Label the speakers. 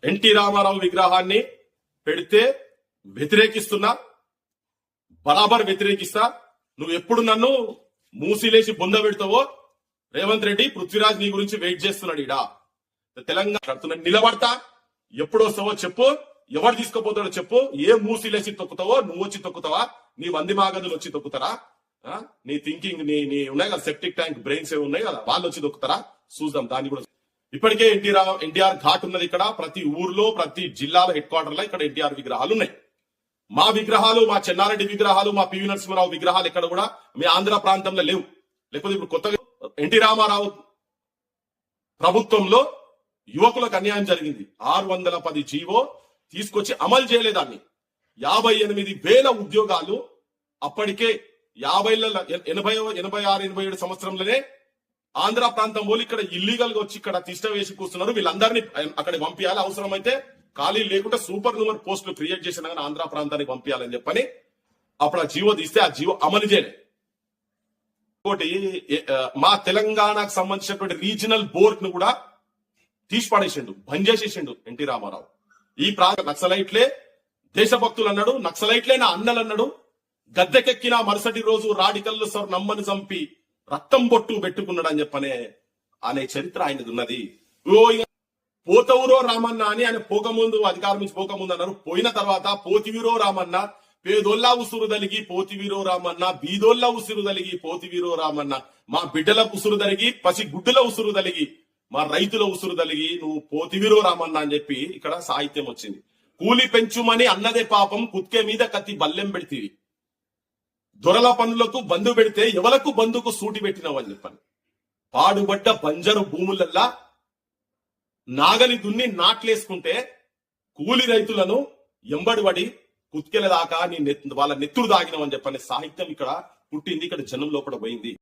Speaker 1: NT Ramarao విగ్రహాన్ని పెడితే వ్యతిరేకిస్తున్నా, బరాబర్ వ్యతిరేకిస్తా. నువ్వు ఎప్పుడు నన్ను మూసిలేసి బొంద పెడతావో రేవంత్ రెడ్డి, పృథ్వీరాజ్ నీ గురించి వెయిట్ చేస్తున్నాడు. ఇడా తెలంగాణ నిలబడతా, ఎప్పుడు వస్తావో చెప్పు, ఎవరు తీసుకుపోతాడో చెప్పు, ఏ మూసిలేసి తొక్కుతావో, నువ్వు వచ్చి తొక్కుతావా, నీ వంది మాగదులు వచ్చి తొక్కుతారా, నీ థింకింగ్ నీ ఉన్నాయి కదా, సెప్టిక్ ట్యాంక్ బ్రెయిన్స్ ఏమి ఉన్నాయి కదా, వాళ్ళు వచ్చి తొక్కుతారా చూద్దాం. దాన్ని కూడా ఇప్పటికే ఎన్టీఆర్ ఘాట్ ఉన్నది ఇక్కడ. ప్రతి ఊర్లో ప్రతి జిల్లాల హెడ్ క్వార్టర్ లో ఇక్కడ ఎన్టీఆర్ విగ్రహాలు ఉన్నాయి. మా విగ్రహాలు, మా చెన్నారెడ్డి విగ్రహాలు, మా పివి నరసింహారావు విగ్రహాలు ఎక్కడ కూడా మీ ఆంధ్ర ప్రాంతంలో లేవు. లేకపోతే ఇప్పుడు కొత్తగా ఎన్టీ రామారావు ప్రభుత్వంలో యువకులకు అన్యాయం జరిగింది. 610 జీవో తీసుకొచ్చి అమలు చేయలేదాన్ని. 58,000 ఉద్యోగాలు అప్పటికే 86-87 సంవత్సరంలోనే ఆంధ్ర ప్రాంతం వాళ్ళు ఇక్కడ ఇల్లీగల్ గా వచ్చి ఇక్కడ తిష్ట వేసి కూర్చున్నారు. వీళ్ళందరినీ అక్కడ పంపించాలి, అవసరమైతే ఖాళీ లేకుండా సూపర్ న్యూమర్ పోస్టులు క్రియేట్ చేసినా కానీ ఆంధ్ర ప్రాంతానికి పంపించాలని చెప్పని అప్పుడు ఆ జీవో తీస్తే ఆ జీవో అమలు చేయలే. ఇంకోటి, మా తెలంగాణకు సంబంధించినటువంటి రీజనల్ బోర్డ్ ను కూడా తీసిపడేసిండు, బంద్ చేసేసిండు ఎన్టీ రామారావు. ఈ ప్రాంత నక్సలైట్లే దేశభక్తులు అన్నాడు, నక్సలైట్లే నా అన్నలు అన్నాడు. గద్దెకెక్కిన మరుసటి రోజు రాడికల్లు సార్ నమ్మని చంపి రక్తం బొట్టు పెట్టుకున్నాడు అని చెప్పనే అనే చరిత్ర ఆయనది ఉన్నది. పోతవురో రామన్న అని ఆయన పోకముందు, అధికారం నుంచి పోకముందు అన్నారు. పోయిన తర్వాత పోతివీరో రామన్న, పేదోల్లా ఉసురు దలిగి పోతివీరో రామన్న, బీదోల్లా ఉసురు దలిగి పోతివీరో రామన్న, మా బిడ్డల ఉసురు దలిగి, పసి గుడ్డుల ఉసురు దలిగి, మా రైతుల ఉసురు దలిగి నువ్వు పోతివీరో రామన్న అని చెప్పి ఇక్కడ సాహిత్యం వచ్చింది. కూలి పెంచుమని అన్నదే పాపం, కుత్కే మీద కత్తి బల్లెం పెడితీవి, దొరల పనులకు బంధు పెడితే ఎవలకు బంధుకు సూటి పెట్టినవని చెప్పని. పాడుబడ్డ బంజరు భూములల్లా నాగలి దున్ని నాట్లేసుకుంటే కూలి రైతులను ఎంబడిబడి కుత్కెల దాకా వాళ్ళ నెత్తురు దాగినవని చెప్పని సాహిత్యం ఇక్కడ పుట్టింది, ఇక్కడ జనం లోపల పోయింది.